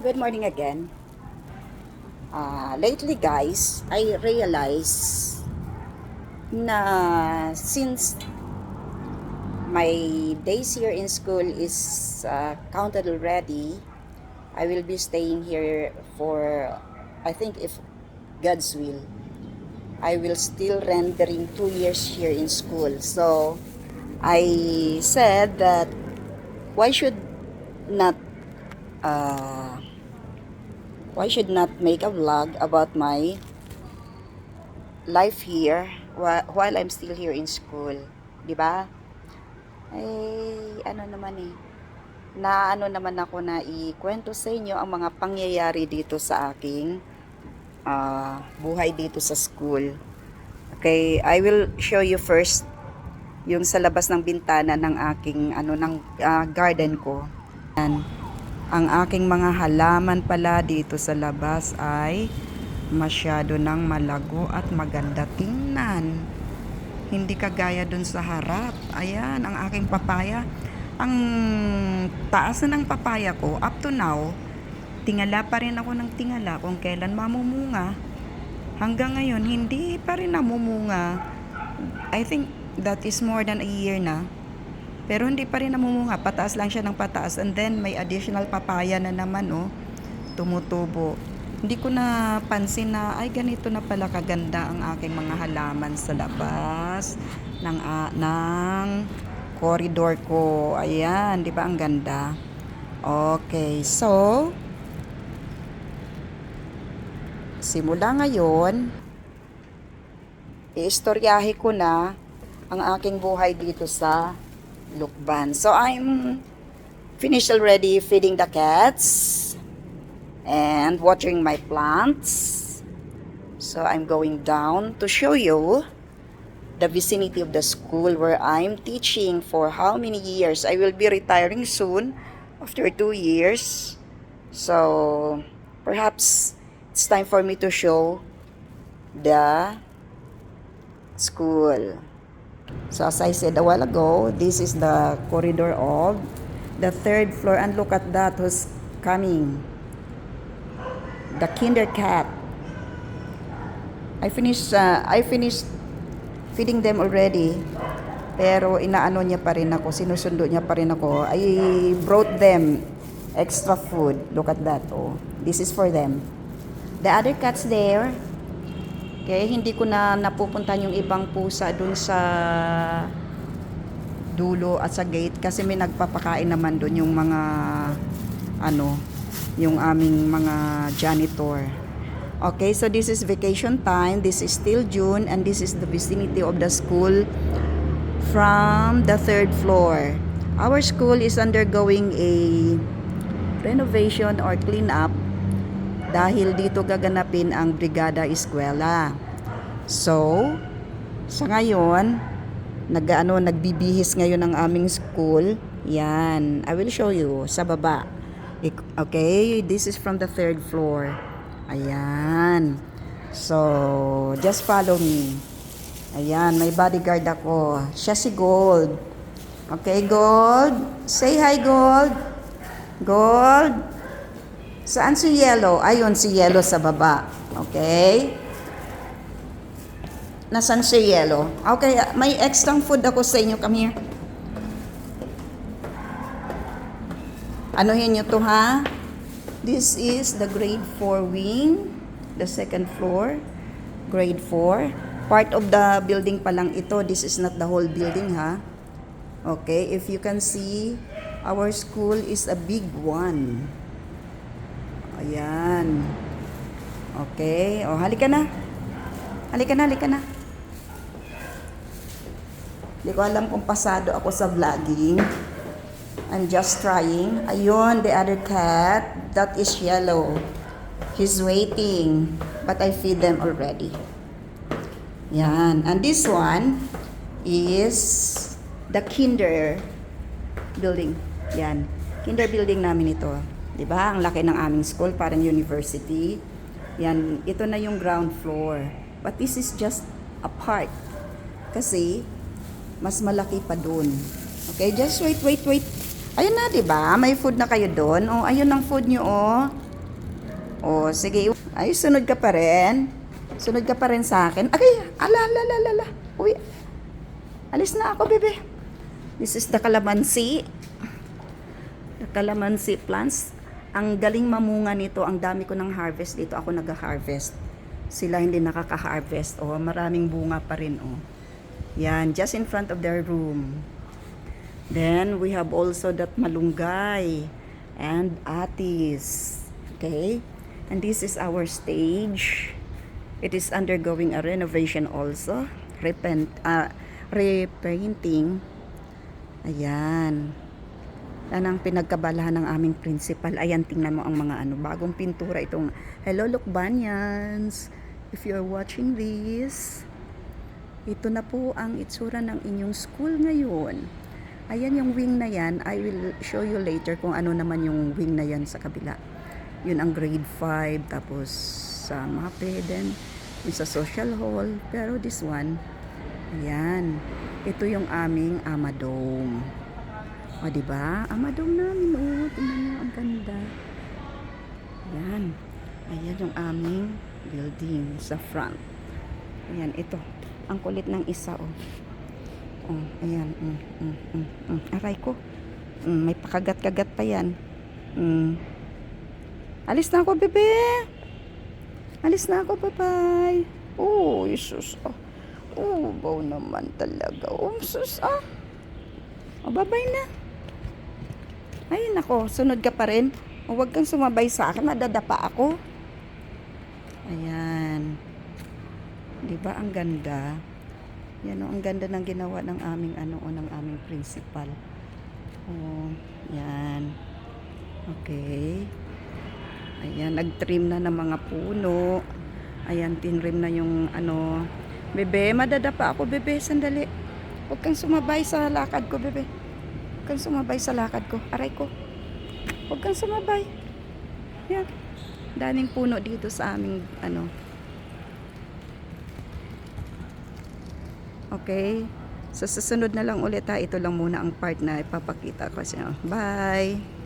Good morning again. Lately guys, I realize na since my days here in school is counted already, I will be staying here for, I think if God's will, I will still rendering 2 years here in school. So, I said that why should not uh, why should not make a vlog about my life here while I'm still here in school, 'di ba? Ano naman na ano naman ako na ikwento sa inyo ang mga pangyayari dito sa aking buhay dito sa school. Okay, I will show you first yung sa labas ng bintana ng aking garden ko. Yan. Ang aking mga halaman pala dito sa labas ay masyado nang malago at maganda tingnan. Hindi kagaya dun sa harap. Ayan, ang aking papaya. Ang taas na ng papaya ko, up to now, tingala pa rin ako ng tingala kung kailan mamumunga. Hanggang ngayon, hindi pa rin namumunga. I think that is more than a year na. Pero hindi pa rin namumunga. Pataas lang siya ng pataas. And then, may additional papaya na naman, tumutubo. Hindi ko napansin na, ay ganito na pala kaganda ang aking mga halaman sa labas ng corridor ko. Ayan, di ba ang ganda? Okay, so, simula ngayon, iistoryahe ko na ang aking buhay dito sa Lukban. So, I'm finished already feeding the cats and watering my plants. So, I'm going down to show you the vicinity of the school where I'm teaching for how many years. I will be retiring soon after 2 years. So, perhaps it's time for me to show the school. So as I said a while ago, this is the corridor of the 3rd floor, and look at that who's coming. The kinder cat. I finished feeding them already. Pero inaano niya pa rin ako, sinusundo niya pa rin ako. I brought them extra food. Look at that. Oh, this is for them. The other cats there. Okay, hindi ko na napupuntahan yung ibang pusa dun sa dulo at sa gate kasi may nagpapakain naman dun yung mga yung aming mga janitor. Okay, so this is vacation time. This is still June and this is the vicinity of the school from the 3rd floor. Our school is undergoing a renovation or clean up dahil dito gaganapin ang Brigada Eskwela. So, sa ngayon, nagbibihis ngayon ang aming school. Yan, I will show you sa baba. Okay, this is from the 3rd floor. Ayan. So, just follow me. Ayan, may bodyguard ako. Siya si Gold. Okay, Gold. Say hi, Gold. Gold. Saan si Yellow? Ayun, si Yellow sa baba. Okay? Nasaan si Yellow? Okay, may extra food ako sa inyo. Come here. Anuhin nyo to, ha? This is the grade 4 wing. The 2nd floor. Grade 4. Part of the building pa lang ito. This is not the whole building, ha? Okay, if you can see, our school is a big one. Ayan. Okay. O, halika na. Halika na. Hindi ko alam kung pasado ako sa vlogging. I'm just trying. Ayun, the other cat. That is Yellow. He's waiting. But I feed them already. Yan. And this one is the kinder building. Yan. Kinder building namin ito. Diba? Ang laki ng aming school, parang university. Yan, ito na yung ground floor. But this is just a part. Kasi, mas malaki pa dun. Okay, just wait. Ayun na, diba? May food na kayo dun. Oh, ayun ang food nyo, oh. O, sige. Ay, sunod ka pa rin. Sunod ka pa rin sa akin. Okay, ala. Uy, alis na ako, bebe. This is the calamansi. The calamansi plants. Ang galing mamunga nito. Ang dami ko ng harvest dito. Ako nag-harvest. Sila hindi nakaka-harvest. O, maraming bunga pa rin, o. Yan, just in front of their room. Then, we have also that malunggay and atis. Okay? And this is our stage. It is undergoing a renovation also. Repainting. Ayan. Yan ang pinagkabalahan ng aming principal. Ayan, tingnan mo ang mga bagong pintura itong. Hello, Lukbanyans. If you are watching this, ito na po ang itsura ng inyong school ngayon. Ayan yung wing na yan. I will show you later kung ano naman yung wing na yan sa kabila. Yun ang grade 5. Tapos sa MAPE din. Yung sa social hall. Pero this one, ayan. Ito yung aming Amadome. O, diba? Amadome namin. O, tingnan nyo. Ang ganda. Ayan. Ayan yung aming building sa front. Ayan, ito. Ang kulit ng isa, oh. Oh, ayan. Aray ko. May pakagat-kagat pa yan. Alis na ako, bebe. Alis na ako, bye-bye. Oh, Jesus. Oh, baw naman talaga. Oh, sus, Oh, bye-bye na. Ay, nako. Sunod ka pa rin. Oh, huwag kang sumabay sa akin. Madadapa ako. Ayan. Diba ang ganda? Yan o, ang ganda ng ginawa ng aming ng aming principal. Oh, yan. Okay. Ayan, nag-trim na ng mga puno. Ayan, tinrim na yung Bebe, madadapa ako, bebe, sandali. Huwag kang sumabay sa lakad ko, bebe. Huwag kang sumabay sa lakad ko. Aray ko. Huwag kang sumabay. Yan. Daming puno dito sa aming Okay? So, susunod na lang ulit ha. Ito lang muna ang part na ipapakita ko sa inyo. Bye!